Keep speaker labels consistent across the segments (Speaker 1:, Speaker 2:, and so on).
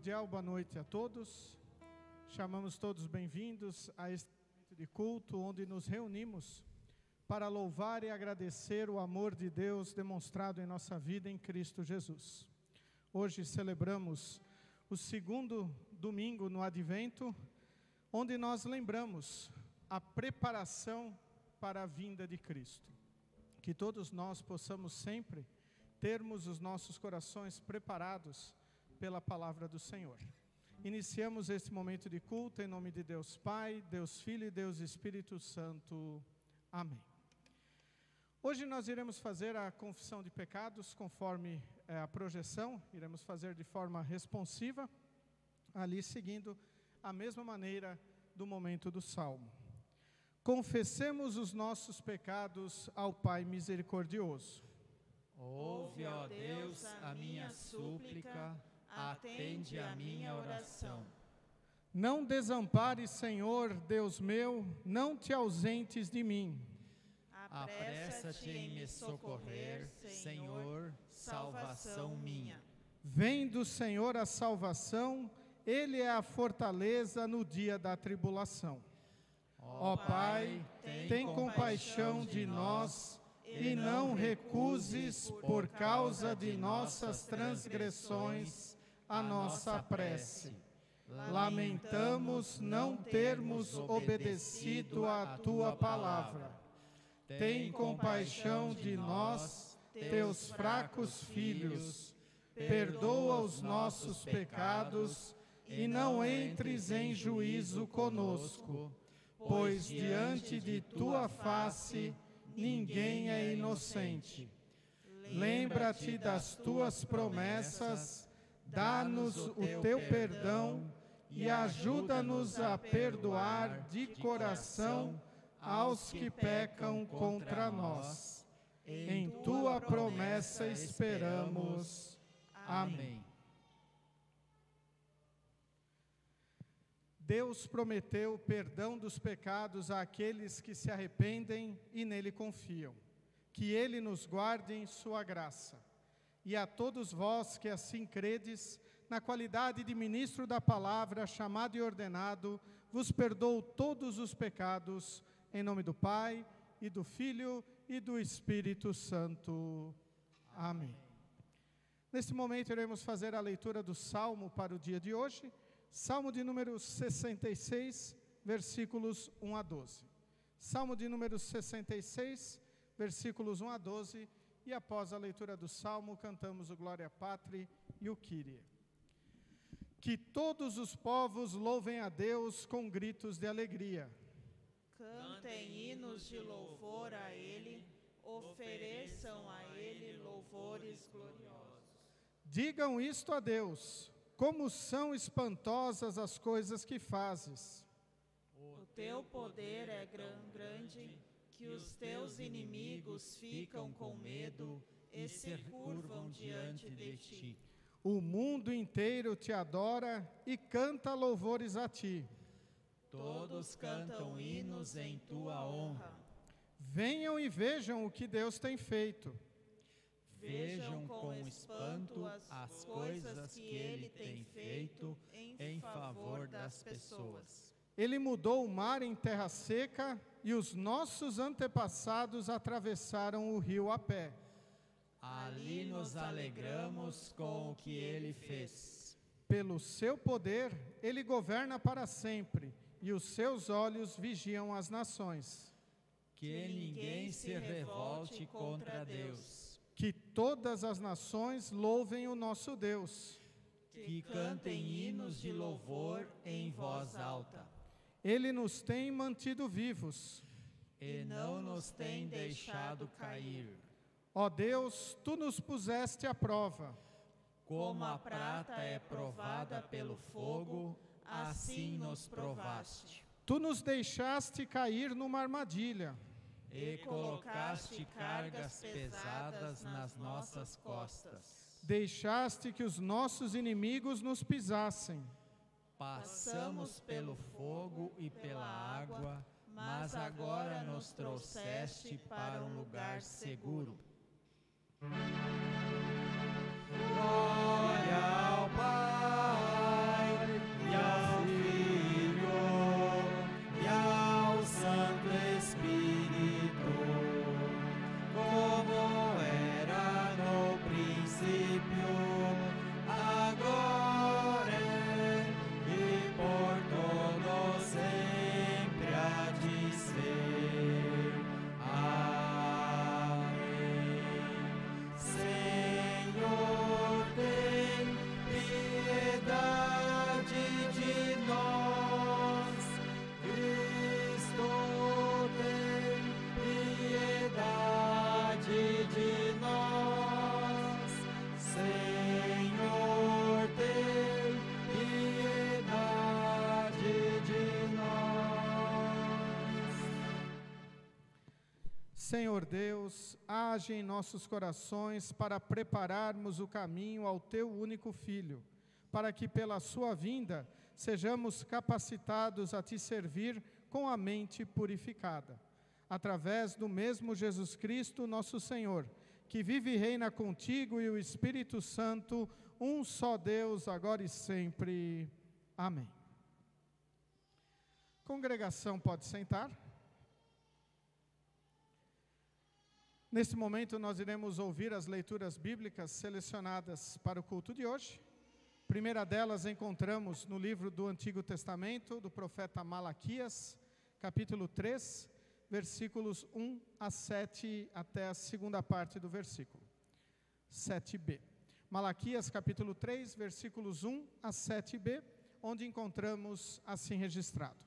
Speaker 1: cordial boa noite a todos. Chamamos todos bem-vindos a este momento de culto, onde nos reunimos para louvar e agradecer o amor de Deus demonstrado em nossa vida em Cristo Jesus. Hoje celebramos o segundo domingo no Advento, onde nós lembramos a preparação para a vinda de Cristo. Que todos nós possamos sempre termos os nossos corações preparados pela palavra do Senhor. Iniciamos este momento de culto em nome de Deus Pai, Deus Filho e Deus Espírito Santo. Amém. Hoje nós iremos fazer a confissão de pecados conforme a projeção, iremos fazer de forma responsiva, ali seguindo a mesma maneira do momento do Salmo. Confessemos os nossos pecados ao Pai misericordioso.
Speaker 2: Ouve, ó Deus, a minha súplica, atende a minha oração.
Speaker 1: Não desampares, Senhor, Deus meu, não te ausentes de mim.
Speaker 2: Apressa-te em me socorrer, Senhor, salvação minha.
Speaker 1: Vem do Senhor a salvação, Ele é a fortaleza no dia da tribulação. Ó Pai, tem compaixão de nós e não recuses, por causa de nossas transgressões, a nossa prece. Lamentamos não termos obedecido à Tua palavra. Tem compaixão de nós, Teus fracos filhos. Perdoa os nossos pecados e não entres em juízo conosco, pois diante de Tua face ninguém é inocente. Lembra-te das Tuas promessas, dá-nos o Teu perdão e ajuda-nos a perdoar de coração aos que pecam contra nós. Em Tua promessa esperamos. Amém. Deus prometeu perdão dos pecados àqueles que se arrependem e nele confiam. Que Ele nos guarde em sua graça. E a todos vós que assim credes, na qualidade de ministro da palavra, chamado e ordenado, vos perdoo todos os pecados, em nome do Pai, e do Filho, e do Espírito Santo. Amém. Neste momento iremos fazer a leitura do Salmo para o dia de hoje, Salmo de número 66, versículos 1 a 12. Salmo de número 66, versículos 1 a 12, e após a leitura do Salmo, cantamos o Glória Patri e o Kyrie. Que todos os povos louvem a Deus com gritos de alegria.
Speaker 3: Cantem hinos de louvor a Ele, ofereçam a Ele louvores gloriosos.
Speaker 1: Digam isto a Deus, como são espantosas as coisas que fazes.
Speaker 3: O Teu poder é grande, que os Teus inimigos ficam com medo e se curvam diante de Ti.
Speaker 1: O mundo inteiro Te adora e canta louvores a Ti.
Speaker 2: Todos cantam hinos em Tua honra.
Speaker 1: Venham e vejam o que Deus tem feito.
Speaker 2: Vejam com espanto as coisas que Ele tem feito em favor das pessoas.
Speaker 1: Ele mudou o mar em terra seca e os nossos antepassados atravessaram o rio a pé.
Speaker 2: Ali nos alegramos com o que Ele fez.
Speaker 1: Pelo seu poder, Ele governa para sempre, e os seus olhos vigiam as nações.
Speaker 2: Que ninguém se revolte contra Deus.
Speaker 1: Que todas as nações louvem o nosso Deus.
Speaker 2: Que cantem hinos de louvor em voz alta.
Speaker 1: Ele nos tem mantido vivos.
Speaker 2: E não nos tem deixado cair.
Speaker 1: Ó Deus, Tu nos puseste à prova.
Speaker 2: Como a prata é provada pelo fogo, assim nos provaste.
Speaker 1: Tu nos deixaste cair numa armadilha.
Speaker 2: E colocaste cargas pesadas nas nossas costas.
Speaker 1: Deixaste que os nossos inimigos nos pisassem.
Speaker 2: Passamos pelo fogo e pela água, mas agora nos trouxeste para um lugar seguro. Glória ao Pai.
Speaker 1: Senhor Deus, age em nossos corações para prepararmos o caminho ao Teu único Filho, para que pela sua vinda sejamos capacitados a Te servir com a mente purificada. Através do mesmo Jesus Cristo, nosso Senhor, que vive e reina contigo e o Espírito Santo, um só Deus, agora e sempre. Amém. Congregação, pode sentar. Neste momento, nós iremos ouvir as leituras bíblicas selecionadas para o culto de hoje. A primeira delas encontramos no livro do Antigo Testamento, do profeta Malaquias, capítulo 3, versículos 1 a 7, até a segunda parte do versículo, 7b. Malaquias, capítulo 3, versículos 1 a 7b, onde encontramos assim registrado: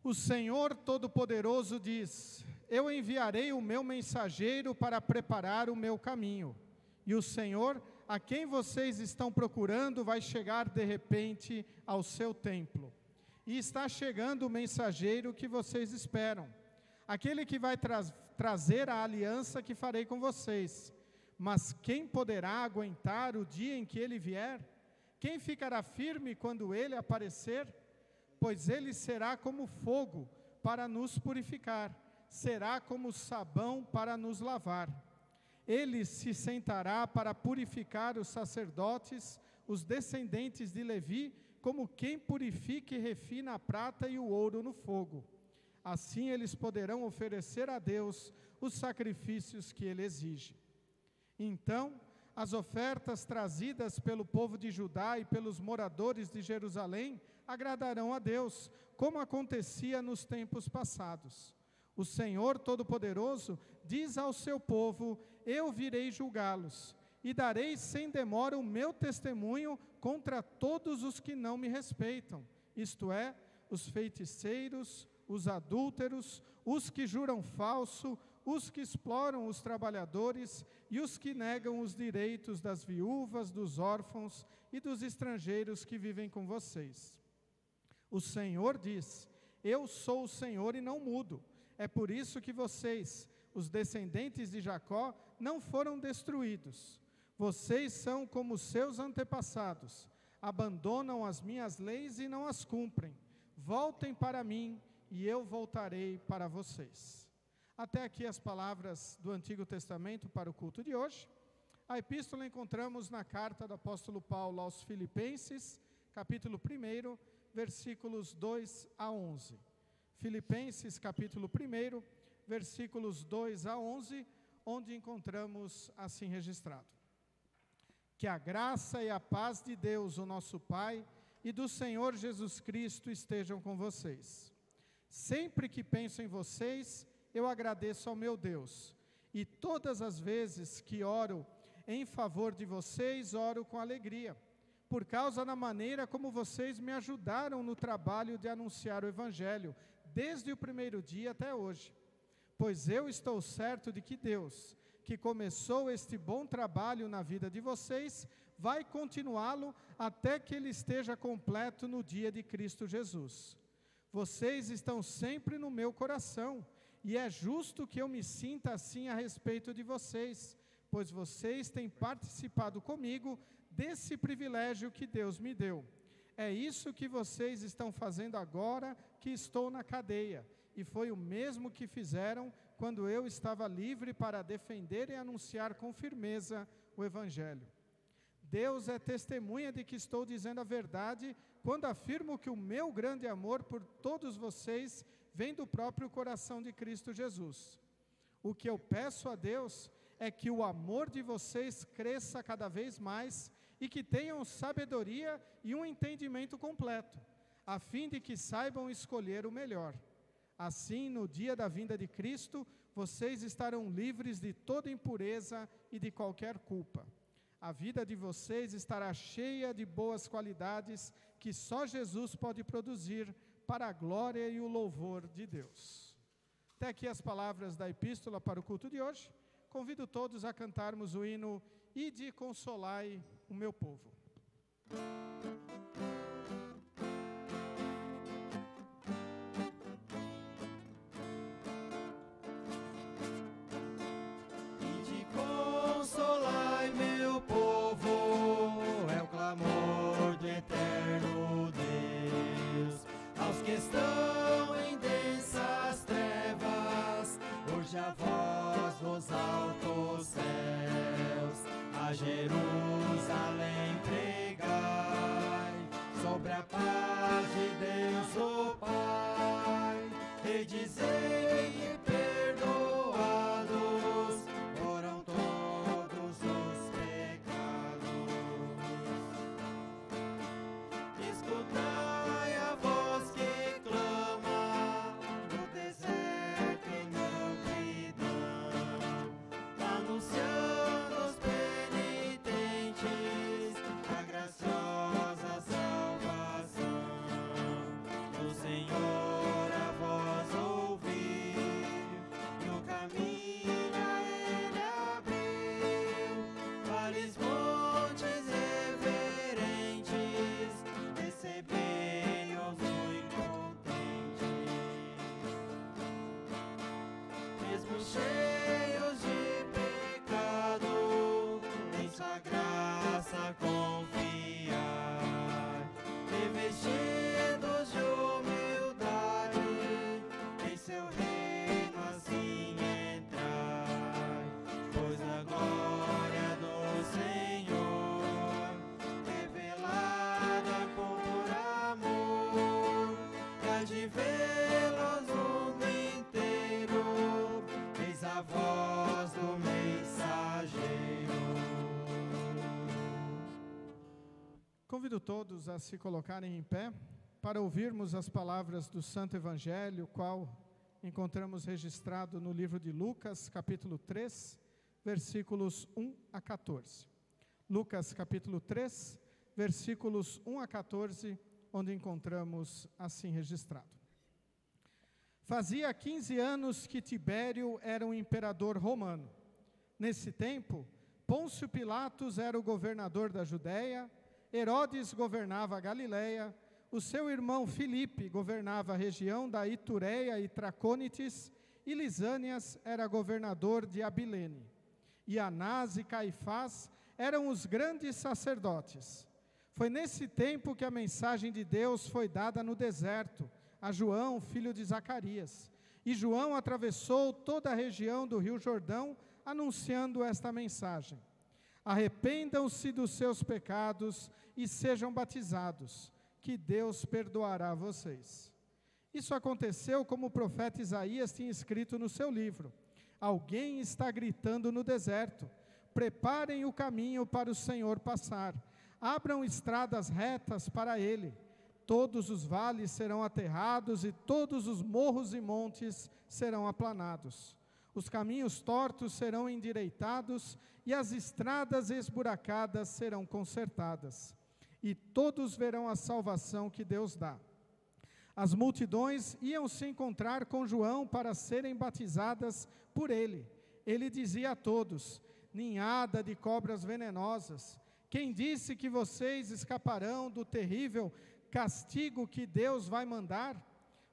Speaker 1: O Senhor Todo-Poderoso diz: Eu enviarei o meu mensageiro para preparar o meu caminho. E o Senhor, a quem vocês estão procurando, vai chegar de repente ao seu templo. E está chegando o mensageiro que vocês esperam, aquele que vai trazer a aliança que farei com vocês. Mas quem poderá aguentar o dia em que ele vier? Quem ficará firme quando ele aparecer? Pois ele será como fogo para nos purificar, será como sabão para nos lavar. Ele se sentará para purificar os sacerdotes, os descendentes de Levi, como quem purifica e refina a prata e o ouro no fogo. Assim eles poderão oferecer a Deus os sacrifícios que ele exige. Então, as ofertas trazidas pelo povo de Judá e pelos moradores de Jerusalém agradarão a Deus, como acontecia nos tempos passados. O Senhor Todo-Poderoso diz ao seu povo: Eu virei julgá-los, e darei sem demora o meu testemunho contra todos os que não me respeitam, isto é, os feiticeiros, os adúlteros, os que juram falso, os que exploram os trabalhadores e os que negam os direitos das viúvas, dos órfãos e dos estrangeiros que vivem com vocês. O Senhor diz: Eu sou o Senhor e não mudo. É por isso que vocês, os descendentes de Jacó, não foram destruídos. Vocês são como seus antepassados, abandonam as minhas leis e não as cumprem. Voltem para mim e eu voltarei para vocês. Até aqui as palavras do Antigo Testamento para o culto de hoje. A epístola encontramos na carta do apóstolo Paulo aos Filipenses, capítulo 1, versículos 2 a 11. Filipenses, capítulo 1, versículos 2 a 11, onde encontramos assim registrado: Que a graça e a paz de Deus, o nosso Pai, e do Senhor Jesus Cristo estejam com vocês. Sempre que penso em vocês, eu agradeço ao meu Deus, e todas as vezes que oro em favor de vocês, oro com alegria, por causa da maneira como vocês me ajudaram no trabalho de anunciar o Evangelho, desde o primeiro dia até hoje. Pois eu estou certo de que Deus, que começou este bom trabalho na vida de vocês, vai continuá-lo até que ele esteja completo no dia de Cristo Jesus. Vocês estão sempre no meu coração, e é justo que eu me sinta assim a respeito de vocês, pois vocês têm participado comigo desse privilégio que Deus me deu. É isso que vocês estão fazendo agora que estou na cadeia, e foi o mesmo que fizeram quando eu estava livre para defender e anunciar com firmeza o Evangelho. Deus é testemunha de que estou dizendo a verdade quando afirmo que o meu grande amor por todos vocês vem do próprio coração de Cristo Jesus. O que eu peço a Deus é que o amor de vocês cresça cada vez mais e que tenham sabedoria e um entendimento completo, a fim de que saibam escolher o melhor. Assim, no dia da vinda de Cristo, vocês estarão livres de toda impureza e de qualquer culpa. A vida de vocês estará cheia de boas qualidades que só Jesus pode produzir para a glória e o louvor de Deus. Até aqui as palavras da epístola para o culto de hoje. Convido todos a cantarmos o hino Ide consolai o meu povo.
Speaker 2: estão em densas trevas, urge a voz dos altos céus, a Jerusalém pregai, sobre a paz de Deus o Pai, e dizei que perdoados foram todos os pecados. Escutai a voz que clama no deserto e na multidão, anunciando aos penitentes a graciosa salvação do Senhor. A voz ouvir, no caminho a Ele abriu, vales, montes reverentes, recebei-os muito contentes. Mesmo cheios de pecado, em sua graça confiar, revestidos de humildade, em seu reino assim entrai, pois a glória do Senhor, revelada por amor, há de vê-los o mundo inteiro, eis a voz do mensageiro.
Speaker 1: Convido todos a se colocarem em pé para ouvirmos as palavras do Santo Evangelho, qual encontramos registrado no livro de Lucas, capítulo 3, versículos 1 a 14. Lucas, capítulo 3, versículos 1 a 14, onde encontramos assim registrado. Fazia 15 anos que Tibério era um imperador romano. Nesse tempo, Pôncio Pilatos era o governador da Judéia, Herodes governava a Galileia, o seu irmão Filipe governava a região da Itureia e Tracônites, e Lisânias era governador de Abilene. E Anás e Caifás eram os grandes sacerdotes. Foi nesse tempo que a mensagem de Deus foi dada no deserto, a João, filho de Zacarias. E João atravessou toda a região do Rio Jordão, anunciando esta mensagem: arrependam-se dos seus pecados e sejam batizados, que Deus perdoará vocês. Isso aconteceu como o profeta Isaías tinha escrito no seu livro: alguém está gritando no deserto, preparem o caminho para o Senhor passar, abram estradas retas para Ele. Todos os vales serão aterrados e todos os morros e montes serão aplanados. Os caminhos tortos serão endireitados e as estradas esburacadas serão consertadas. E todos verão a salvação que Deus dá. As multidões iam se encontrar com João para serem batizadas por ele. Ele dizia a todos: ninhada de cobras venenosas, quem disse que vocês escaparão do terrível castigo que Deus vai mandar?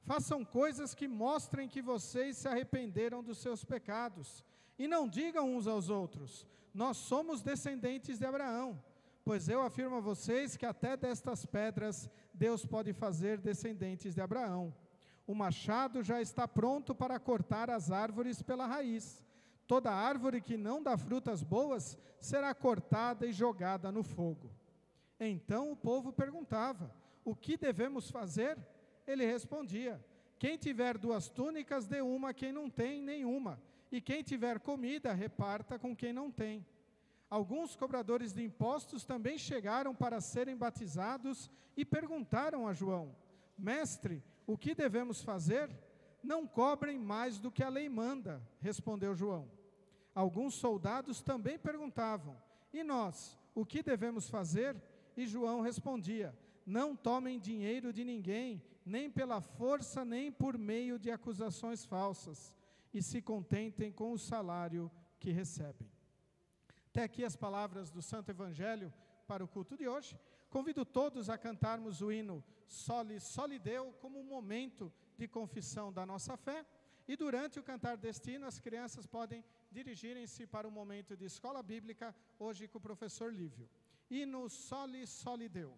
Speaker 1: Façam coisas que mostrem que vocês se arrependeram dos seus pecados. E não digam uns aos outros: nós somos descendentes de Abraão. Pois eu afirmo a vocês que até destas pedras Deus pode fazer descendentes de Abraão. O machado já está pronto para cortar as árvores pela raiz. Toda árvore que não dá frutas boas será cortada e jogada no fogo. Então o povo perguntava: o que devemos fazer? Ele respondia: quem tiver 2 túnicas, dê uma a quem não tem nenhuma, e quem tiver comida, reparta com quem não tem. Alguns cobradores de impostos também chegaram para serem batizados e perguntaram a João: mestre, o que devemos fazer? Não cobrem mais do que a lei manda, respondeu João. Alguns soldados também perguntavam: e nós, o que devemos fazer? E João respondia: não tomem dinheiro de ninguém, nem pela força, nem por meio de acusações falsas, e se contentem com o salário que recebem. Até aqui as palavras do Santo Evangelho para o culto de hoje. Convido todos a cantarmos o hino Soli, Soli Deo como um momento de confissão da nossa fé. E durante o cantar deste hino, as crianças podem dirigirem-se para o momento de escola bíblica, hoje com o professor Lívio. Hino Soli, Soli Deo.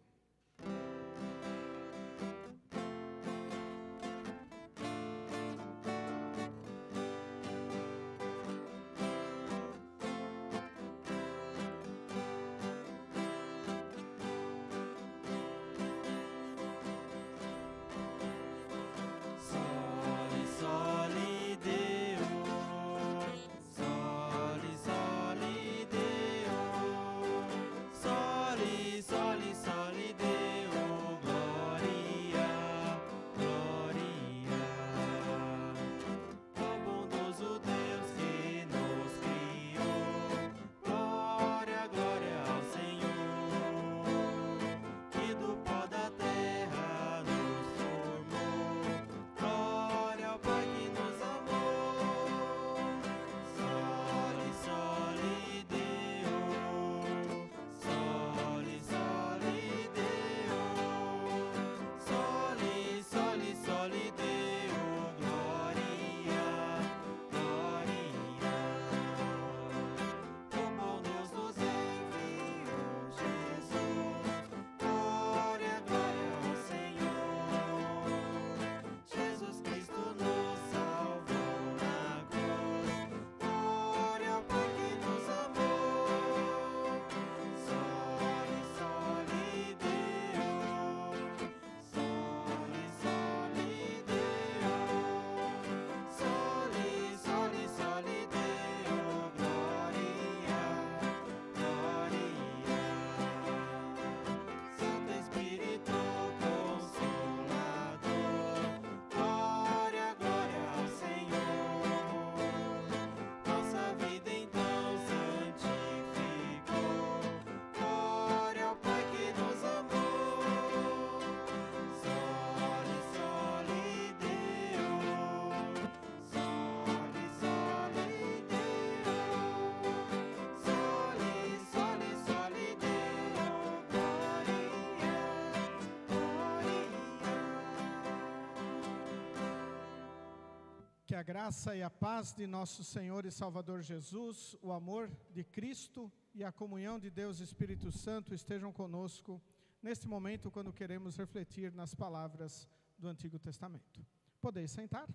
Speaker 1: a graça e a paz de nosso Senhor e Salvador Jesus, o amor de Cristo e a comunhão de Deus Espírito Santo estejam conosco neste momento quando queremos refletir nas palavras do Antigo Testamento. Podeis sentar.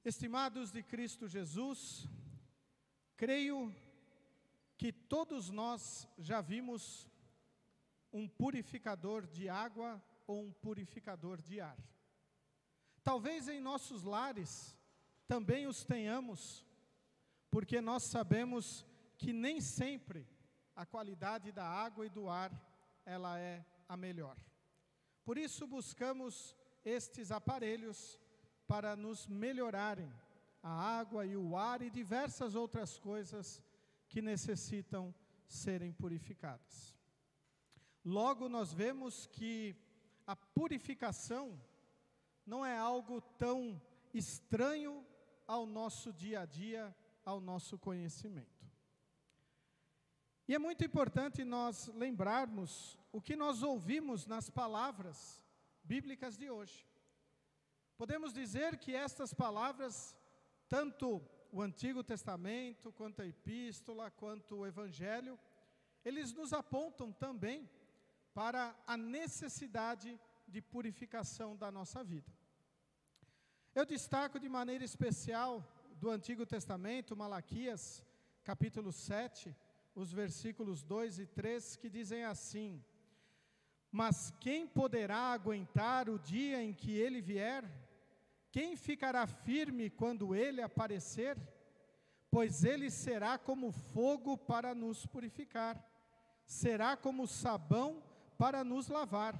Speaker 1: Estimados de Cristo Jesus, creio que todos nós já vimos um purificador de água ou um purificador de ar. Talvez em nossos lares também os tenhamos, porque nós sabemos que nem sempre a qualidade da água e do ar, ela é a melhor. Por isso buscamos estes aparelhos para nos melhorarem a água e o ar e diversas outras coisas que necessitam serem purificadas. Logo nós vemos que a purificação não é algo tão estranho ao nosso dia a dia, ao nosso conhecimento. E é muito importante nós lembrarmos o que nós ouvimos nas palavras bíblicas de hoje. Podemos dizer que estas palavras, tanto o Antigo Testamento, quanto a Epístola, quanto o Evangelho, eles nos apontam também para a necessidade de purificação da nossa vida. Eu destaco de maneira especial do Antigo Testamento, Malaquias, capítulo 7, os versículos 2 e 3, que dizem assim: mas quem poderá aguentar o dia em que ele vier? Quem ficará firme quando ele aparecer? Pois ele será como fogo para nos purificar, será como sabão para nos lavar.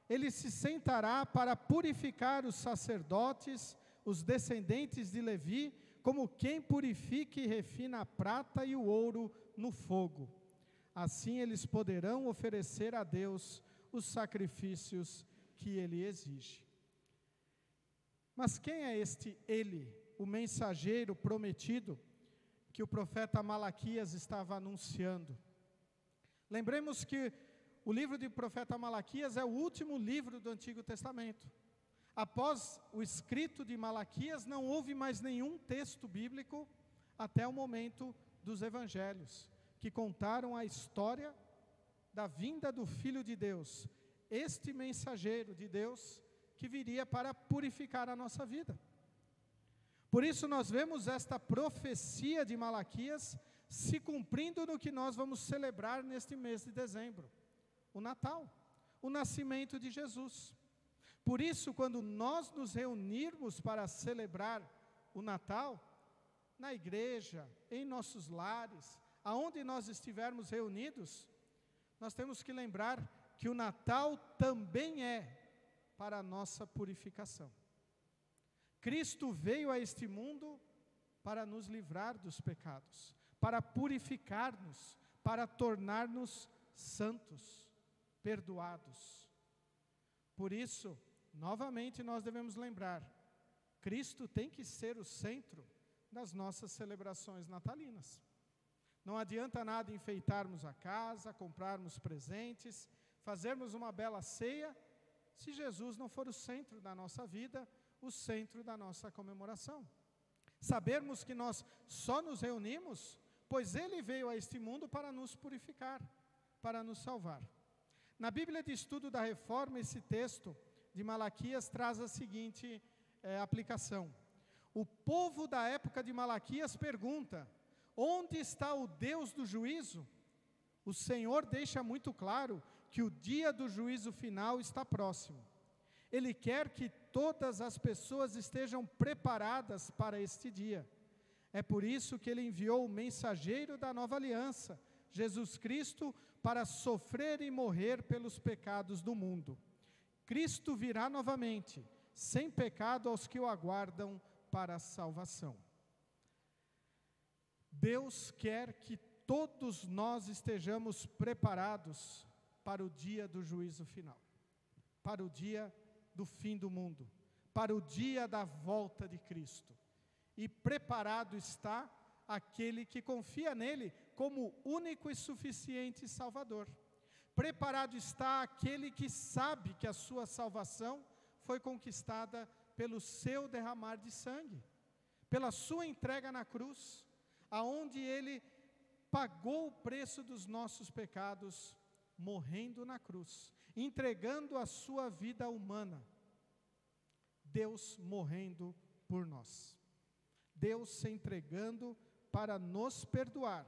Speaker 1: Ele se sentará para purificar os sacerdotes, os descendentes de Levi, como quem purifica e refina a prata e o ouro no fogo. Assim eles poderão oferecer a Deus os sacrifícios que Ele exige. Mas quem é este Ele, o mensageiro prometido, que o profeta Malaquias estava anunciando? Lembremos que o livro do profeta Malaquias é o último livro do Antigo Testamento. Após o escrito de Malaquias, não houve mais nenhum texto bíblico até o momento dos evangelhos, que contaram a história da vinda do Filho de Deus, este mensageiro de Deus que viria para purificar a nossa vida. Por isso nós vemos esta profecia de Malaquias se cumprindo no que nós vamos celebrar neste mês de dezembro. O Natal, o nascimento de Jesus. Por isso, quando nós nos reunirmos para celebrar o Natal, na igreja, em nossos lares, aonde nós estivermos reunidos, nós temos que lembrar que o Natal também é para a nossa purificação. Cristo veio a este mundo para nos livrar dos pecados, para purificar-nos, para tornar-nos santos, perdoados. Por isso, novamente nós devemos lembrar, Cristo tem que ser o centro das nossas celebrações natalinas. Não adianta nada enfeitarmos a casa, comprarmos presentes, fazermos uma bela ceia, se Jesus não for o centro da nossa vida, o centro da nossa comemoração. Sabermos que nós só nos reunimos, pois Ele veio a este mundo para nos purificar, para nos salvar. Na Bíblia de Estudo da Reforma, esse texto de Malaquias traz a seguinte aplicação. O povo da época de Malaquias pergunta: onde está o Deus do juízo? O Senhor deixa muito claro que o dia do juízo final está próximo. Ele quer que todas as pessoas estejam preparadas para este dia. É por isso que Ele enviou o mensageiro da nova aliança, Jesus Cristo, para sofrer e morrer pelos pecados do mundo. Cristo virá novamente, sem pecado aos que o aguardam para a salvação. Deus quer que todos nós estejamos preparados para o dia do juízo final, para o dia do fim do mundo, para o dia da volta de Cristo. E preparado está aquele que confia nele como único e suficiente Salvador. Preparado está aquele que sabe que a sua salvação foi conquistada pelo seu derramar de sangue, pela sua entrega na cruz, aonde Ele pagou o preço dos nossos pecados, morrendo na cruz, entregando a sua vida humana. Deus morrendo por nós. Deus se entregando para nos perdoar.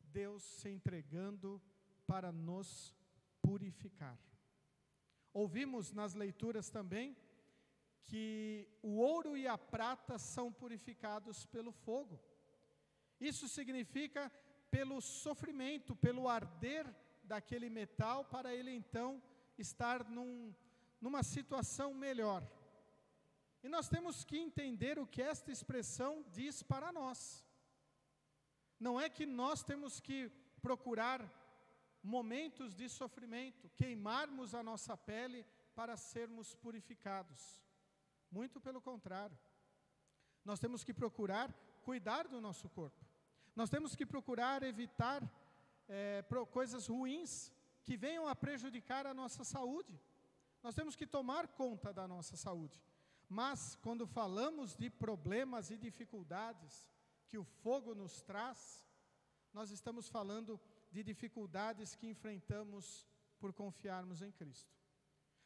Speaker 1: Deus se entregando para nos purificar. Ouvimos nas leituras também que o ouro e a prata são purificados pelo fogo. Isso significa pelo sofrimento, pelo arder daquele metal, para ele então estar numa situação melhor. E nós temos que entender o que esta expressão diz para nós. Não é que nós temos que procurar momentos de sofrimento, queimarmos a nossa pele para sermos purificados. Muito pelo contrário. Nós temos que procurar cuidar do nosso corpo. Nós temos que procurar evitar coisas ruins que venham a prejudicar a nossa saúde. Nós temos que tomar conta da nossa saúde. Mas, quando falamos de problemas e dificuldades que o fogo nos traz, nós estamos falando de dificuldades que enfrentamos por confiarmos em Cristo.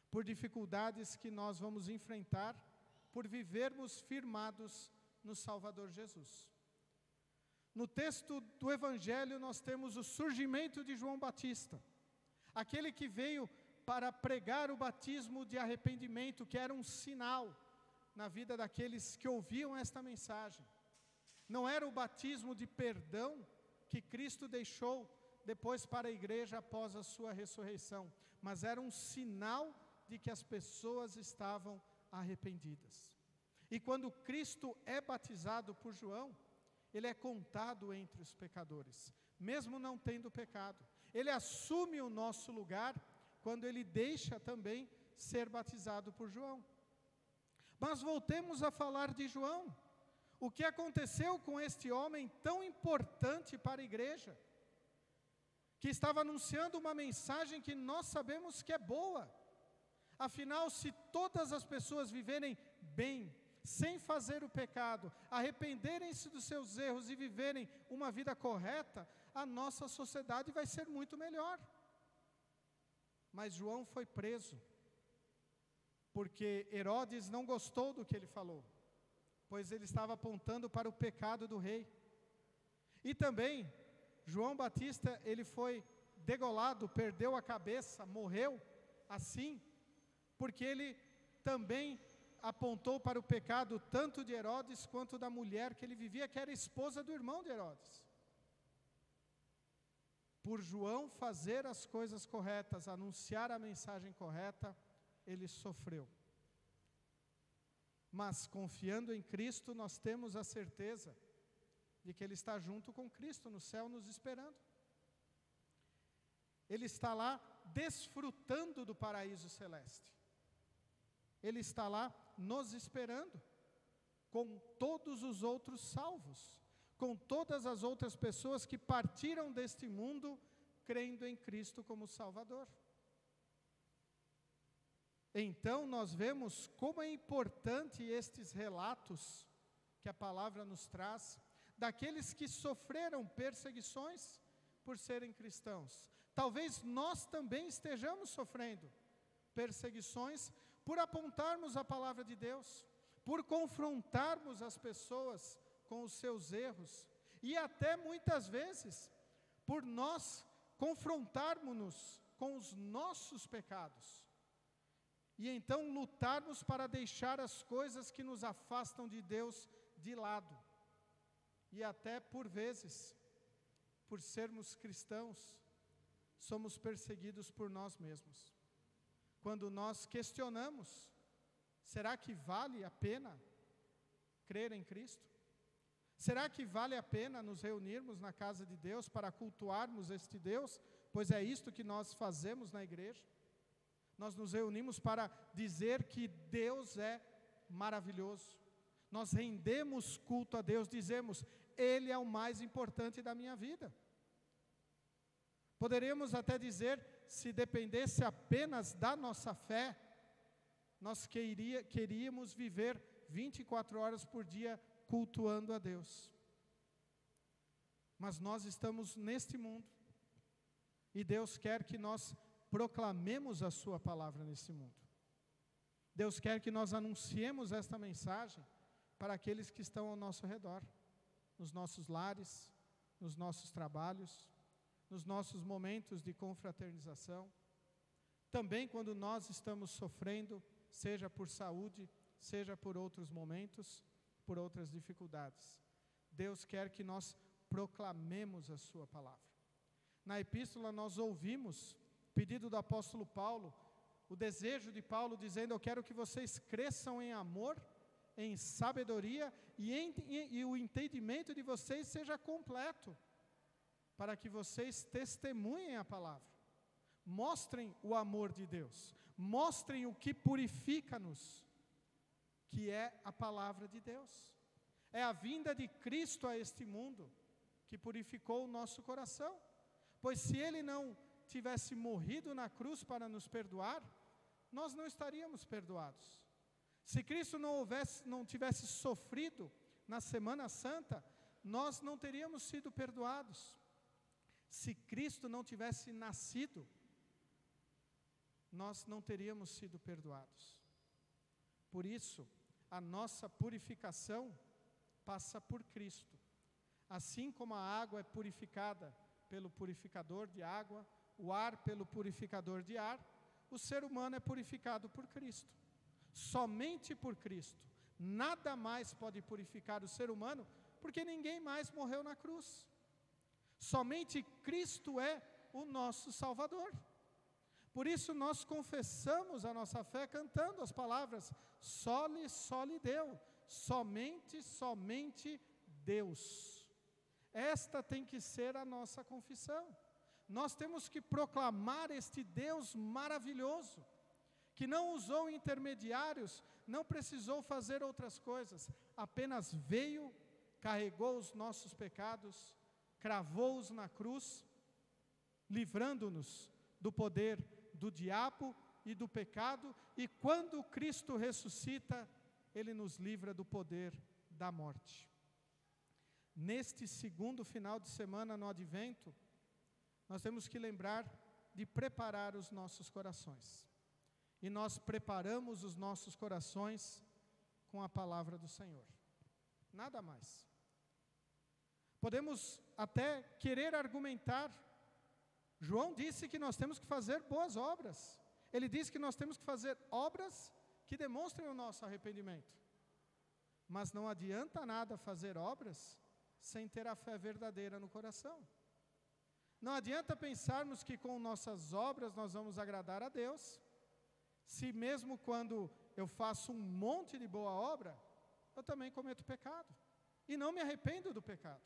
Speaker 1: Por dificuldades que nós vamos enfrentar por vivermos firmados no Salvador Jesus. No texto do Evangelho nós temos o surgimento de João Batista, aquele que veio para pregar o batismo de arrependimento, que era um sinal na vida daqueles que ouviam esta mensagem. Não era o batismo de perdão que Cristo deixou depois para a igreja após a sua ressurreição, mas era um sinal de que as pessoas estavam arrependidas. E quando Cristo é batizado por João, ele é contado entre os pecadores, mesmo não tendo pecado. Ele assume o nosso lugar quando ele deixa também ser batizado por João. Mas voltemos a falar de João. O que aconteceu com este homem tão importante para a igreja, que estava anunciando uma mensagem que nós sabemos que é boa. Afinal, se todas as pessoas viverem bem, sem fazer o pecado, arrependerem-se dos seus erros e viverem uma vida correta, a nossa sociedade vai ser muito melhor. Mas João foi preso, porque Herodes não gostou do que ele falou, pois ele estava apontando para o pecado do rei. E também, João Batista, ele foi degolado, perdeu a cabeça, morreu assim, porque ele também apontou para o pecado tanto de Herodes quanto da mulher que ele vivia, que era esposa do irmão de Herodes. Por João fazer as coisas corretas, anunciar a mensagem correta, ele sofreu. Mas confiando em Cristo, nós temos a certeza de que ele está junto com Cristo no céu nos esperando. Ele está lá desfrutando do paraíso celeste. Ele está lá nos esperando, com todos os outros salvos, com todas as outras pessoas que partiram deste mundo crendo em Cristo como Salvador. Então nós vemos como é importante estes relatos que a palavra nos traz, daqueles que sofreram perseguições por serem cristãos. Talvez nós também estejamos sofrendo perseguições por apontarmos a palavra de Deus, por confrontarmos as pessoas com os seus erros, e até muitas vezes por nós confrontarmos-nos com os nossos pecados, e então lutarmos para deixar as coisas que nos afastam de Deus de lado, e até por vezes, por sermos cristãos, somos perseguidos por nós mesmos. Quando nós questionamos, será que vale a pena crer em Cristo? Será que vale a pena nos reunirmos na casa de Deus para cultuarmos este Deus? Pois é isto que nós fazemos na igreja. Nós nos reunimos para dizer que Deus é maravilhoso. Nós rendemos culto a Deus, dizemos, Ele é o mais importante da minha vida. Poderíamos até dizer, se dependesse apenas da nossa fé, nós queríamos viver 24 horas por dia cultuando a Deus. Mas nós estamos neste mundo, e Deus quer que nós proclamemos a sua palavra nesse mundo. Deus quer que nós anunciemos esta mensagem para aqueles que estão ao nosso redor, nos nossos lares, nos nossos trabalhos, nos nossos momentos de confraternização. Também quando nós estamos sofrendo, seja por saúde, seja por outros momentos, por outras dificuldades. Deus quer que nós proclamemos a sua palavra. Na epístola nós ouvimos o pedido do apóstolo Paulo, o desejo de Paulo dizendo: eu quero que vocês cresçam em amor, em sabedoria e o entendimento de vocês seja completo, para que vocês testemunhem a palavra, mostrem o amor de Deus, mostrem o que purifica-nos, que é a palavra de Deus. É a vinda de Cristo a este mundo que purificou o nosso coração, pois se Ele não tivesse morrido na cruz para nos perdoar, nós não estaríamos perdoados. Se Cristo não tivesse sofrido na Semana Santa, nós não teríamos sido perdoados. Se Cristo não tivesse nascido, nós não teríamos sido perdoados. Por isso, a nossa purificação passa por Cristo. Assim como a água é purificada pelo purificador de água, o ar pelo purificador de ar, o ser humano é purificado por Cristo. Somente por Cristo. Nada mais pode purificar o ser humano, porque ninguém mais morreu na cruz. Somente Cristo é o nosso Salvador. Por isso nós confessamos a nossa fé cantando as palavras Soli, Soli Deo, somente Deus. Esta tem que ser a nossa confissão. Nós temos que proclamar este Deus maravilhoso, que não usou intermediários, não precisou fazer outras coisas, apenas veio, carregou os nossos pecados, cravou-os na cruz, livrando-nos do poder do diabo e do pecado, e quando Cristo ressuscita, Ele nos livra do poder da morte. Neste segundo final de semana no Advento, nós temos que lembrar de preparar os nossos corações. E nós preparamos os nossos corações com a palavra do Senhor. Nada mais. Podemos até querer argumentar. João disse que nós temos que fazer boas obras. Ele disse que nós temos que fazer obras que demonstrem o nosso arrependimento. Mas não adianta nada fazer obras sem ter a fé verdadeira no coração. Não adianta pensarmos que com nossas obras nós vamos agradar a Deus, se mesmo quando eu faço um monte de boa obra, eu também cometo pecado, e não me arrependo do pecado.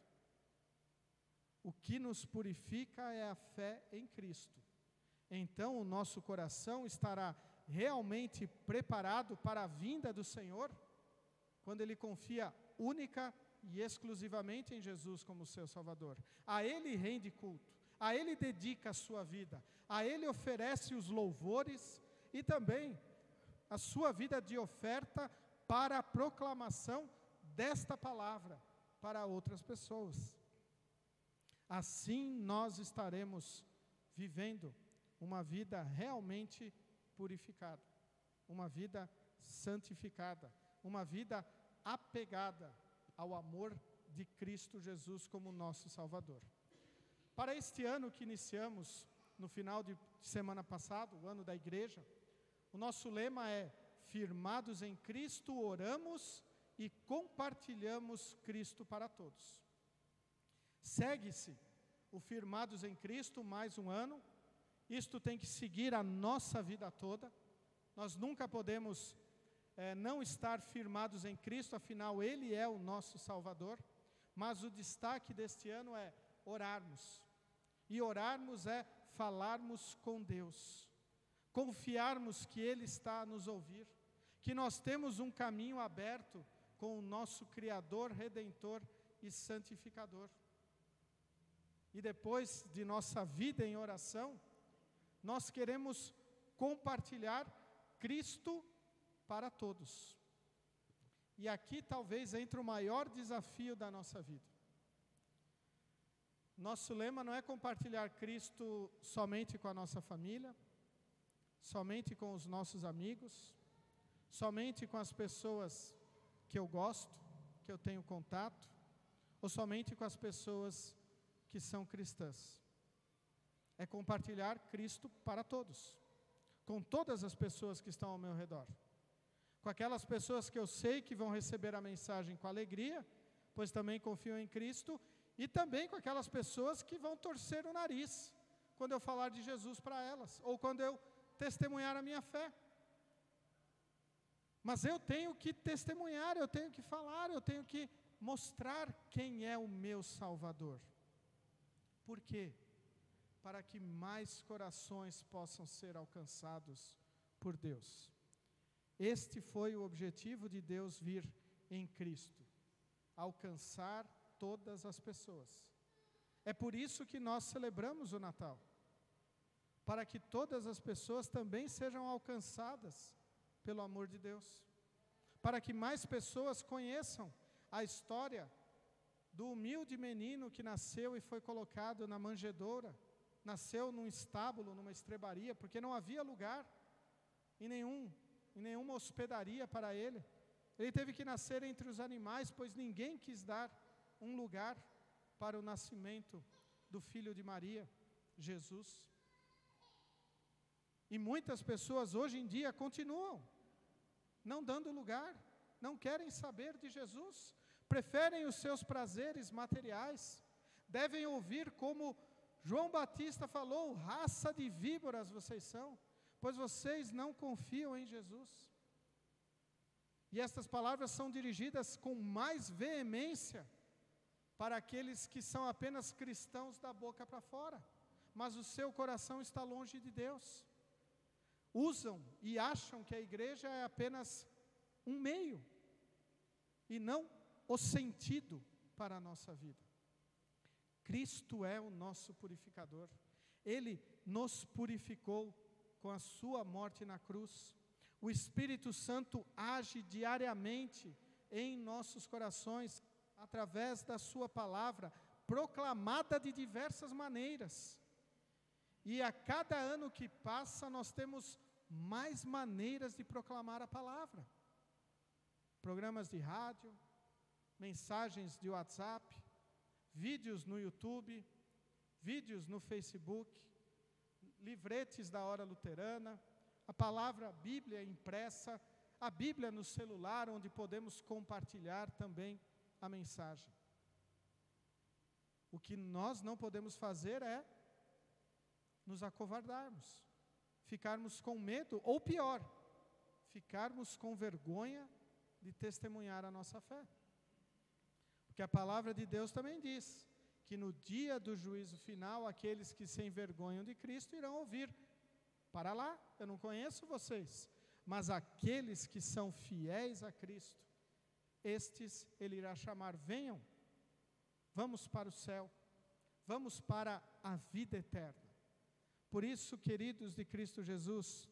Speaker 1: O que nos purifica é a fé em Cristo. Então o nosso coração estará realmente preparado para a vinda do Senhor, quando Ele confia única e exclusivamente em Jesus como seu Salvador. A Ele rende culto, a Ele dedica a sua vida, a Ele oferece os louvores e também a sua vida de oferta para a proclamação desta palavra para outras pessoas. Assim nós estaremos vivendo uma vida realmente purificada, uma vida santificada, uma vida apegada ao amor de Cristo Jesus como nosso Salvador. Para este ano que iniciamos no final de semana passada, o ano da igreja, o nosso lema é: firmados em Cristo, oramos e compartilhamos Cristo para todos. Segue-se o firmados em Cristo mais um ano. Isto tem que seguir a nossa vida toda. Nós nunca podemos não estar firmados em Cristo, afinal Ele é o nosso Salvador. Mas o destaque deste ano é orarmos. E orarmos é falarmos com Deus, confiarmos que Ele está a nos ouvir, que nós temos um caminho aberto com o nosso Criador, Redentor e Santificador. E depois de nossa vida em oração, nós queremos compartilhar Cristo para todos. E aqui talvez entre o maior desafio da nossa vida. Nosso lema não é compartilhar Cristo somente com a nossa família, somente com os nossos amigos, somente com as pessoas que eu gosto, que eu tenho contato, ou somente com as pessoas que são cristãs. É compartilhar Cristo para todos, com todas as pessoas que estão ao meu redor. Com aquelas pessoas que eu sei que vão receber a mensagem com alegria, pois também confiam em Cristo, e também com aquelas pessoas que vão torcer o nariz quando eu falar de Jesus para elas, ou quando eu testemunhar a minha fé. Mas eu tenho que testemunhar, eu tenho que falar, eu tenho que mostrar quem é o meu Salvador. Por quê? Para que mais corações possam ser alcançados por Deus. Este foi o objetivo de Deus vir em Cristo, alcançar todas as pessoas. É por isso que nós celebramos o Natal, para que todas as pessoas também sejam alcançadas pelo amor de Deus, para que mais pessoas conheçam a história do humilde menino que nasceu e foi colocado na manjedoura, nasceu num estábulo, numa estrebaria, porque não havia lugar em nenhuma hospedaria para ele. Ele teve que nascer entre os animais, pois ninguém quis dar um lugar para o nascimento do filho de Maria, Jesus. E muitas pessoas hoje em dia continuam não dando lugar, não querem saber de Jesus, preferem os seus prazeres materiais, devem ouvir como João Batista falou: raça de víboras vocês são, pois vocês não confiam em Jesus. E estas palavras são dirigidas com mais veemência para aqueles que são apenas cristãos da boca para fora, mas o seu coração está longe de Deus. Usam e acham que a igreja é apenas um meio, e não o sentido para a nossa vida. Cristo é o nosso purificador. Ele nos purificou com a sua morte na cruz. O Espírito Santo age diariamente em nossos corações, através da sua palavra, proclamada de diversas maneiras. E a cada ano que passa, nós temos mais maneiras de proclamar a palavra. Programas de rádio, mensagens de WhatsApp, vídeos no YouTube, vídeos no Facebook, livretes da Hora Luterana, a palavra Bíblia impressa, a Bíblia no celular, onde podemos compartilhar também a mensagem. O que nós não podemos fazer é nos acovardarmos, ficarmos com medo, ou pior, ficarmos com vergonha de testemunhar a nossa fé. Porque a palavra de Deus também diz que no dia do juízo final, aqueles que se envergonham de Cristo irão ouvir: para lá, eu não conheço vocês. Mas aqueles que são fiéis a Cristo, estes Ele irá chamar: venham, vamos para o céu, vamos para a vida eterna. Por isso, queridos de Cristo Jesus,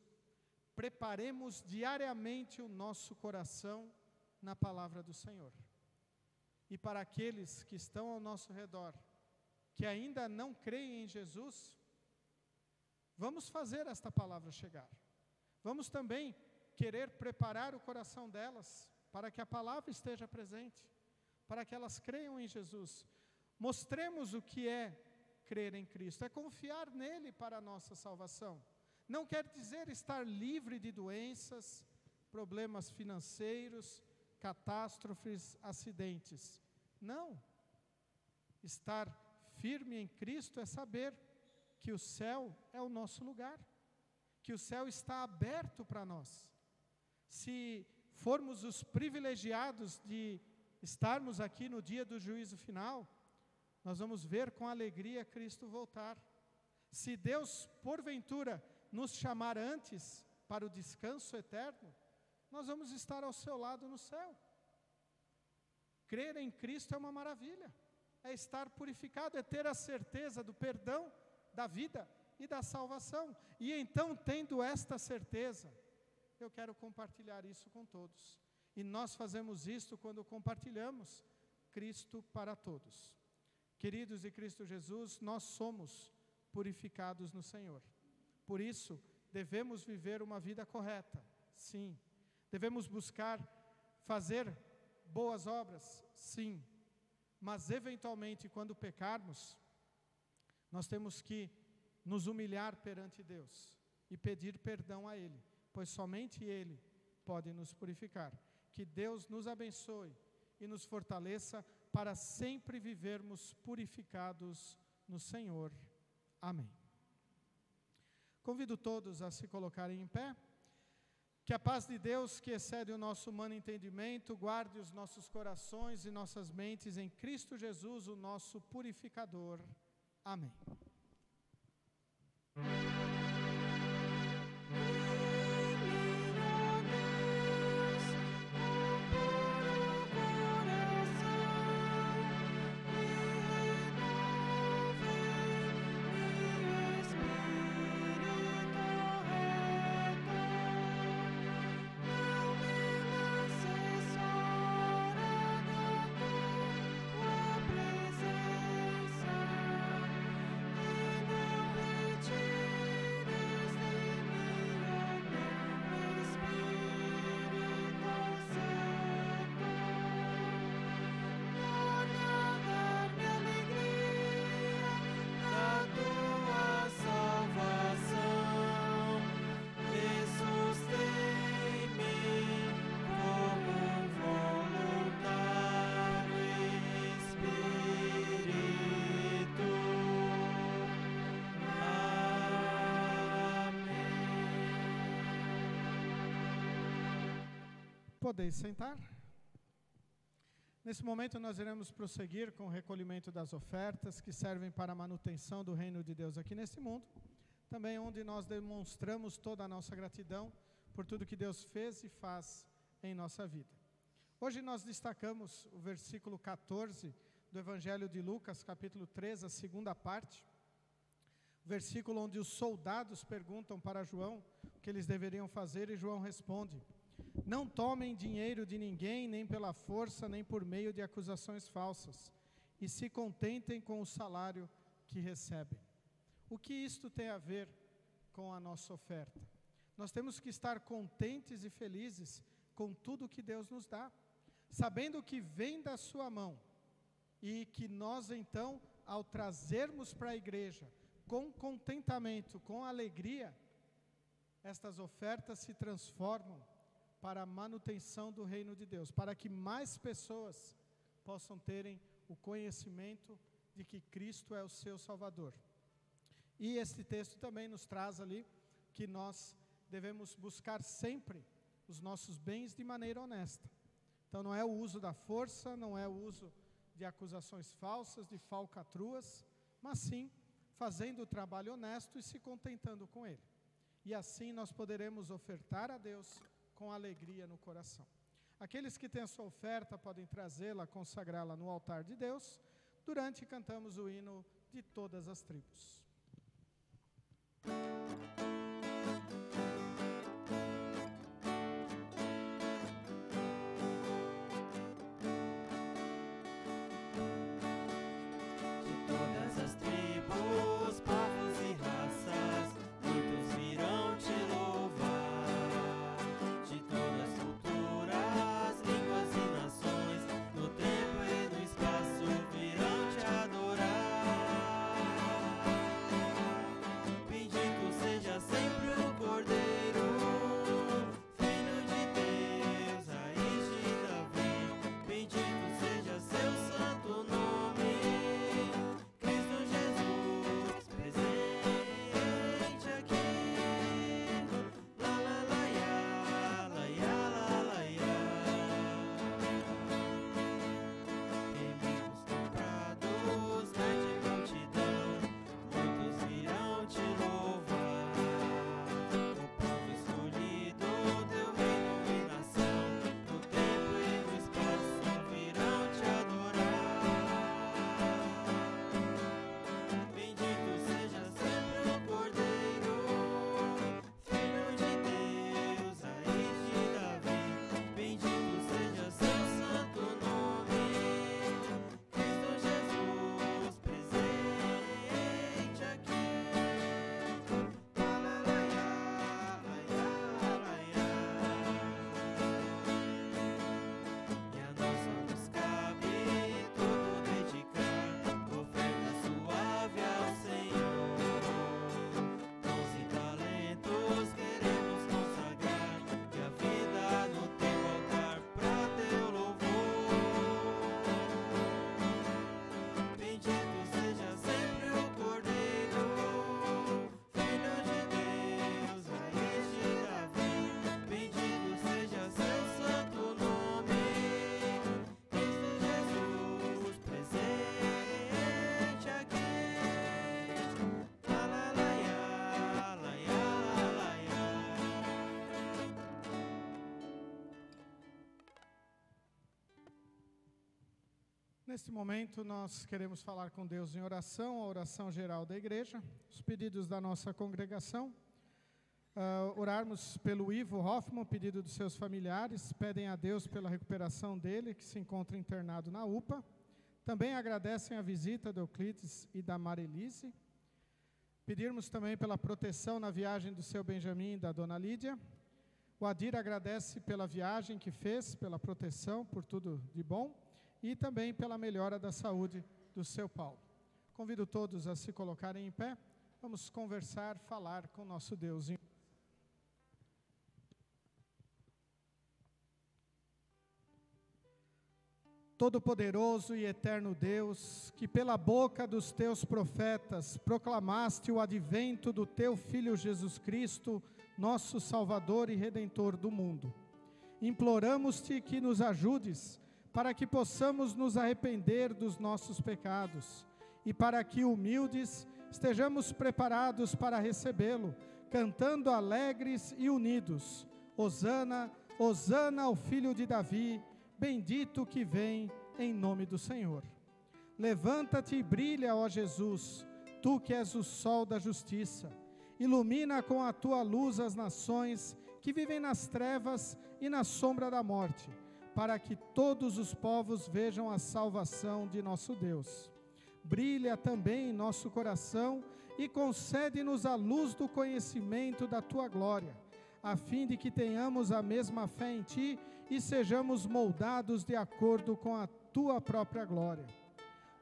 Speaker 1: preparemos diariamente o nosso coração na palavra do Senhor. E para aqueles que estão ao nosso redor, que ainda não creem em Jesus, vamos fazer esta palavra chegar. Vamos também querer preparar o coração delas para que a palavra esteja presente, para que elas creiam em Jesus. Mostremos o que é crer em Cristo, é confiar nele para a nossa salvação. Não quer dizer estar livre de doenças, problemas financeiros, catástrofes, acidentes. Não. Estar firme em Cristo é saber que o céu é o nosso lugar, que o céu está aberto para nós. Se formos os privilegiados de estarmos aqui no dia do juízo final, nós vamos ver com alegria Cristo voltar. Se Deus, porventura, nos chamar antes para o descanso eterno, nós vamos estar ao seu lado no céu. Crer em Cristo é uma maravilha, é estar purificado, é ter a certeza do perdão, da vida e da salvação. E então, tendo esta certeza, eu quero compartilhar isso com todos. E nós fazemos isto quando compartilhamos Cristo para todos. Queridos em Cristo Jesus, nós somos purificados no Senhor. Por isso, devemos viver uma vida correta, sim. Devemos buscar fazer boas obras, sim. Mas, eventualmente, quando pecarmos, nós temos que nos humilhar perante Deus e pedir perdão a Ele, pois somente Ele pode nos purificar. Que Deus nos abençoe e nos fortaleça para sempre vivermos purificados no Senhor. Amém. Convido todos a se colocarem em pé. Que a paz de Deus, que excede o nosso humano entendimento, guarde os nossos corações e nossas mentes em Cristo Jesus, o nosso purificador. Amém. Podeis sentar. Nesse momento nós iremos prosseguir com o recolhimento das ofertas que servem para a manutenção do reino de Deus aqui nesse mundo, também onde nós demonstramos toda a nossa gratidão por tudo que Deus fez e faz em nossa vida. Hoje nós destacamos o versículo 14 do Evangelho de Lucas, capítulo 3, a segunda parte, versículo onde os soldados perguntam para João o que eles deveriam fazer e João responde: não tomem dinheiro de ninguém, nem pela força, nem por meio de acusações falsas, e se contentem com o salário que recebem. O que isto tem a ver com a nossa oferta? Nós temos que estar contentes e felizes com tudo que Deus nos dá, sabendo que vem da sua mão, e que nós então, ao trazermos para a igreja, com contentamento, com alegria, estas ofertas se transformam para a manutenção do reino de Deus, para que mais pessoas possam terem o conhecimento de que Cristo é o seu Salvador. E este texto também nos traz ali que nós devemos buscar sempre os nossos bens de maneira honesta. Então não é o uso da força, não é o uso de acusações falsas, de falcatruas, mas sim fazendo o trabalho honesto e se contentando com ele. E assim nós poderemos ofertar a Deus com alegria no coração. Aqueles que têm a sua oferta podem trazê-la, consagrá-la no altar de Deus, durante cantamos o hino de todas as tribos.
Speaker 4: Just
Speaker 1: Neste momento, nós queremos falar com Deus em oração, a oração geral da igreja, os pedidos da nossa congregação. Orarmos pelo Ivo Hoffman, pedido dos seus familiares, pedem a Deus pela recuperação dele, que se encontra internado na UPA. Também agradecem a visita do Euclides e da Marilise. Pedirmos também pela proteção na viagem do seu Benjamin e da dona Lídia. O Adir agradece pela viagem que fez, pela proteção, por tudo de bom, e também pela melhora da saúde do seu Paulo. Convido todos a se colocarem em pé. Vamos conversar, falar com nosso Deus. Todo-Poderoso e eterno Deus, que pela boca dos teus profetas proclamaste o advento do teu Filho Jesus Cristo, nosso Salvador e Redentor do mundo. Imploramos-te que nos ajudes para que possamos nos arrepender dos nossos pecados e para que, humildes, estejamos preparados para recebê-lo, cantando alegres e unidos. Hosana, Hosana ao Filho de Davi, bendito que vem em nome do Senhor. Levanta-te e brilha, ó Jesus, tu que és o sol da justiça. Ilumina com a tua luz as nações que vivem nas trevas e na sombra da morte, para que todos os povos vejam a salvação de nosso Deus. Brilha também em nosso coração e concede-nos a luz do conhecimento da tua glória, a fim de que tenhamos a mesma fé em ti e sejamos moldados de acordo com a tua própria glória.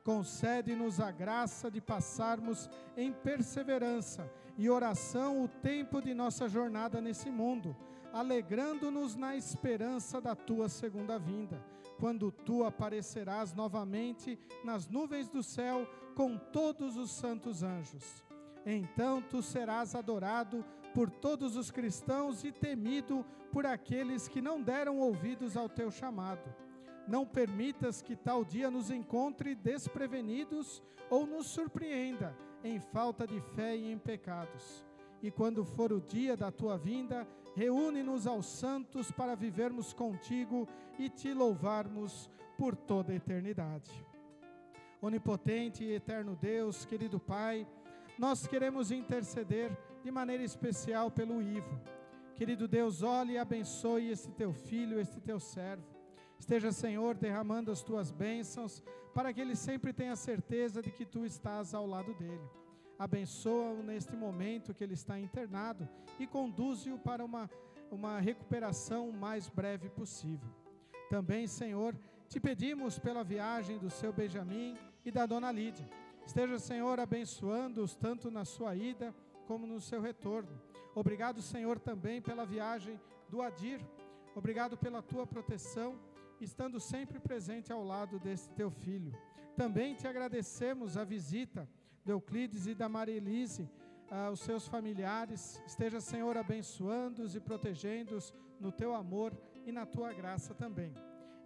Speaker 1: Concede-nos a graça de passarmos em perseverança e oração o tempo de nossa jornada nesse mundo, alegrando-nos na esperança da tua segunda vinda, quando tu aparecerás novamente nas nuvens do céu com todos os santos anjos. Então tu serás adorado por todos os cristãos e temido por aqueles que não deram ouvidos ao teu chamado. Não permitas que tal dia nos encontre desprevenidos ou nos surpreenda em falta de fé e em pecados. E quando for o dia da tua vinda, reúne-nos aos santos para vivermos contigo e te louvarmos por toda a eternidade. Onipotente e eterno Deus, querido Pai, nós queremos interceder de maneira especial pelo Ivo. Querido Deus, olhe e abençoe este teu filho, este teu servo. Esteja, Senhor, derramando as tuas bênçãos, para que ele sempre tenha certeza de que tu estás ao lado dele. Abençoa-o neste momento que ele está internado e conduze-o para uma recuperação o mais breve possível. Também, Senhor, te pedimos pela viagem do seu Benjamin e da dona Lídia. Esteja, Senhor, abençoando-os tanto na sua ida como no seu retorno. Obrigado, Senhor, também pela viagem do Adir. Obrigado pela tua proteção, estando sempre presente ao lado desse teu filho. Também te agradecemos a visita do Euclides e da Marilise, aos seus familiares. Esteja, Senhor, abençoando-os e protegendo-os no teu amor e na tua graça também.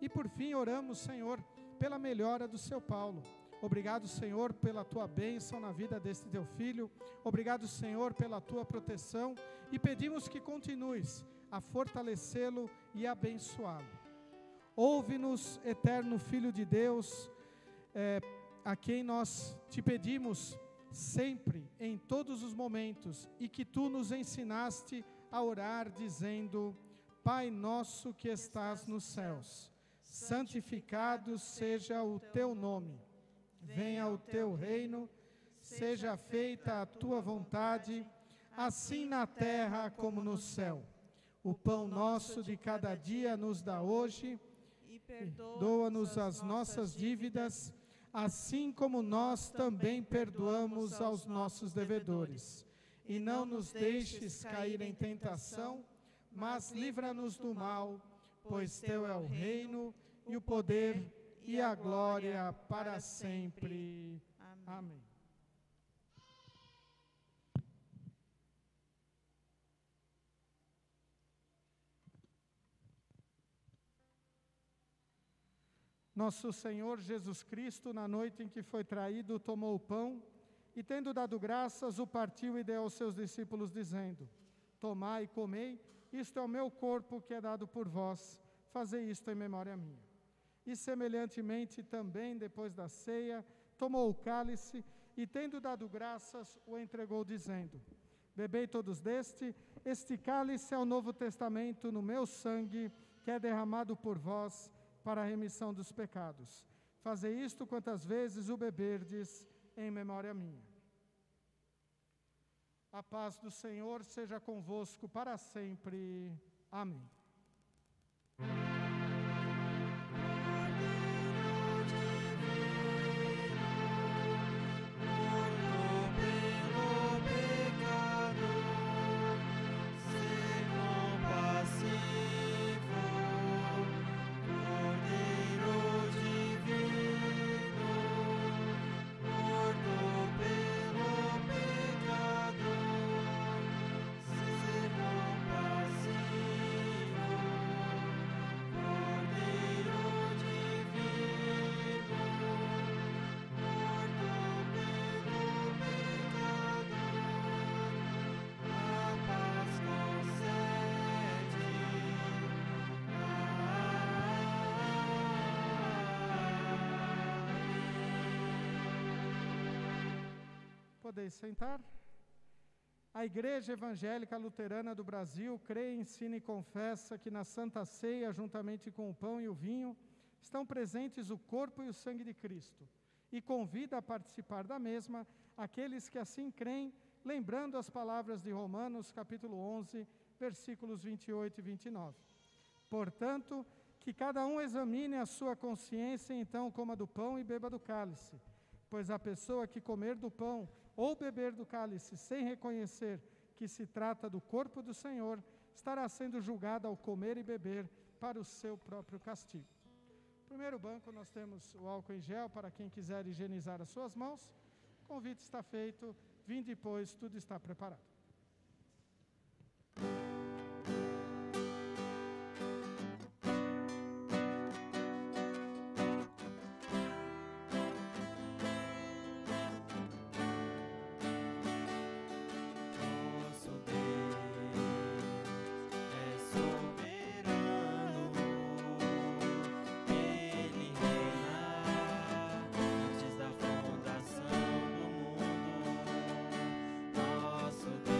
Speaker 1: E por fim oramos, Senhor, pela melhora do seu Paulo. Obrigado, Senhor, pela tua bênção na vida deste teu filho. Obrigado, Senhor, pela tua proteção. E pedimos que continues a fortalecê-lo e abençoá-lo. Ouve-nos, eterno Filho de Deus, a quem nós te pedimos sempre, em todos os momentos, e que tu nos ensinaste a orar, dizendo: Pai nosso que estás nos céus, santificado seja o teu nome. Venha o teu reino, seja feita a tua vontade, assim na terra como no céu. O pão nosso de cada dia nos dá hoje, e perdoa-nos as nossas dívidas, assim como nós também perdoamos aos nossos devedores. E não nos deixes cair em tentação, mas livra-nos do mal, pois teu é o reino, e o poder, e a glória para sempre. Amém. Nosso Senhor Jesus Cristo, na noite em que foi traído, tomou o pão e, tendo dado graças, o partiu e deu aos seus discípulos, dizendo: Tomai e comei, isto é o meu corpo que é dado por vós, fazei isto em memória minha. E semelhantemente também, depois da ceia, tomou o cálice e, tendo dado graças, o entregou, dizendo: bebei todos deste, este cálice é o Novo Testamento no meu sangue, que é derramado por vós para a remissão dos pecados. Fazei isto quantas vezes o beberdes, em memória minha. A paz do Senhor seja convosco para sempre. Amém. Podeis sentar. A Igreja Evangélica Luterana do Brasil crê, ensina e confessa que na Santa Ceia, juntamente com o pão e o vinho, estão presentes o corpo e o sangue de Cristo, e convida a participar da mesma aqueles que assim creem, lembrando as palavras de Romanos, capítulo 11, versículos 28 e 29. Portanto, que cada um examine a sua consciência, então coma do pão e beba do cálice, pois a pessoa que comer do pão ou beber do cálice sem reconhecer que se trata do corpo do Senhor, estará sendo julgada ao comer e beber para o seu próprio castigo. No primeiro banco nós temos o álcool em gel para quem quiser higienizar as suas mãos. O convite está feito, vinde depois, tudo está preparado.
Speaker 3: Nosso Deus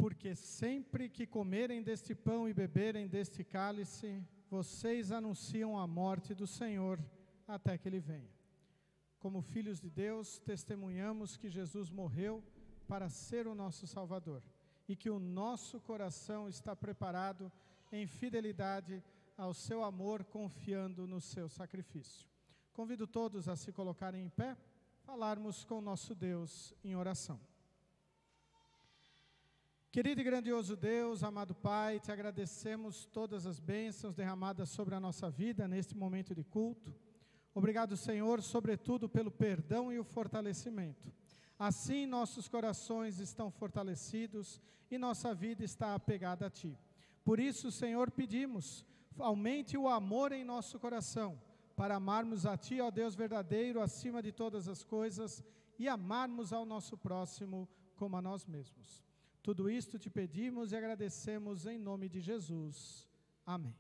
Speaker 1: Porque sempre que comerem deste pão e beberem deste cálice, vocês anunciam a morte do Senhor até que Ele venha. Como filhos de Deus, testemunhamos que Jesus morreu para ser o nosso Salvador e que o nosso coração está preparado em fidelidade ao seu amor, confiando no seu sacrifício. Convido todos a se colocarem em pé, falarmos com nosso Deus em oração. Querido e grandioso Deus, amado Pai, te agradecemos todas as bênçãos derramadas sobre a nossa vida neste momento de culto. Obrigado, Senhor, sobretudo pelo perdão e o fortalecimento. Assim, nossos corações estão fortalecidos e nossa vida está apegada a Ti. Por isso, Senhor, pedimos, aumente o amor em nosso coração, para amarmos a Ti, ó Deus verdadeiro, acima de todas as coisas, e amarmos ao nosso próximo como a nós mesmos. Tudo isto te pedimos e agradecemos em nome de Jesus. Amém.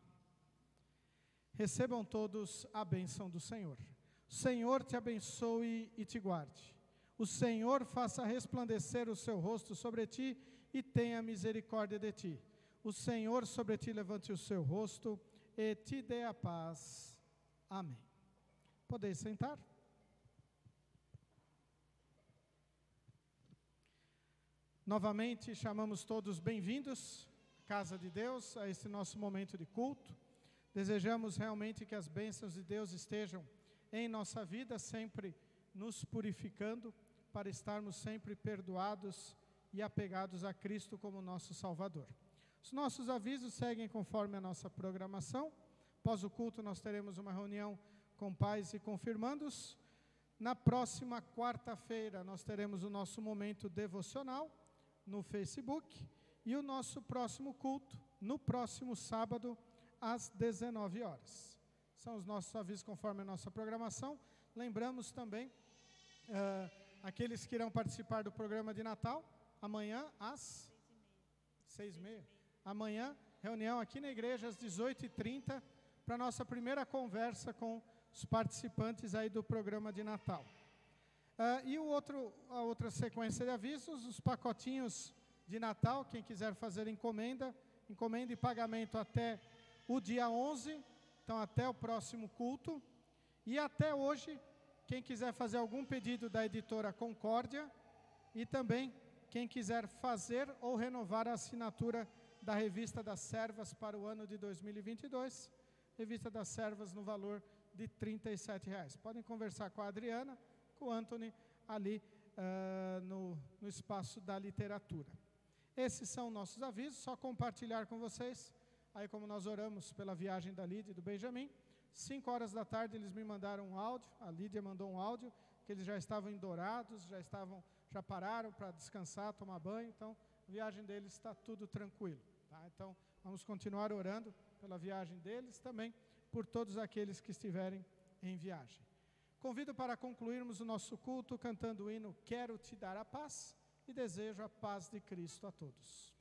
Speaker 1: Recebam todos a bênção do Senhor. O Senhor te abençoe e te guarde. O Senhor faça resplandecer o seu rosto sobre ti e tenha misericórdia de ti. O Senhor sobre ti levante o seu rosto e te dê a paz. Amém. Podeis sentar. Novamente chamamos todos bem-vindos à casa de Deus, a esse nosso momento de culto. Desejamos realmente que as bênçãos de Deus estejam em nossa vida, sempre nos purificando, para estarmos sempre perdoados e apegados a Cristo como nosso Salvador. Os nossos avisos seguem conforme a nossa programação. Após o culto nós teremos uma reunião com pais e confirmandos. Na próxima quarta-feira nós teremos o nosso momento devocional no Facebook e o nosso próximo culto no próximo sábado às 19 horas. São os nossos avisos conforme a nossa programação. Lembramos também aqueles que irão participar do programa de Natal, amanhã às 6h30. Amanhã, reunião aqui na igreja às 18h30, para a nossa primeira conversa com os participantes aí do programa de Natal. E a outra sequência de avisos, os pacotinhos de Natal, quem quiser fazer encomenda e pagamento até o dia 11, então até o próximo culto. E até hoje, quem quiser fazer algum pedido da editora Concórdia, e também quem quiser fazer ou renovar a assinatura da Revista das Servas para o ano de 2022, Revista das Servas no valor de R$ 37. Podem conversar com a Adriana, com o Anthony, ali no espaço da literatura. Esses são nossos avisos, só compartilhar com vocês, aí como nós oramos pela viagem da Lídia e do Benjamin, 5 horas da tarde eles me mandaram um áudio, a Lídia mandou um áudio, que eles já estavam em Dourados, já pararam para descansar, tomar banho, então a viagem deles está tudo tranquilo. Tá? Então vamos continuar orando pela viagem deles, também por todos aqueles que estiverem em viagem. Convido para concluirmos o nosso culto cantando o hino Quero Te Dar a Paz e desejo a paz de Cristo a todos.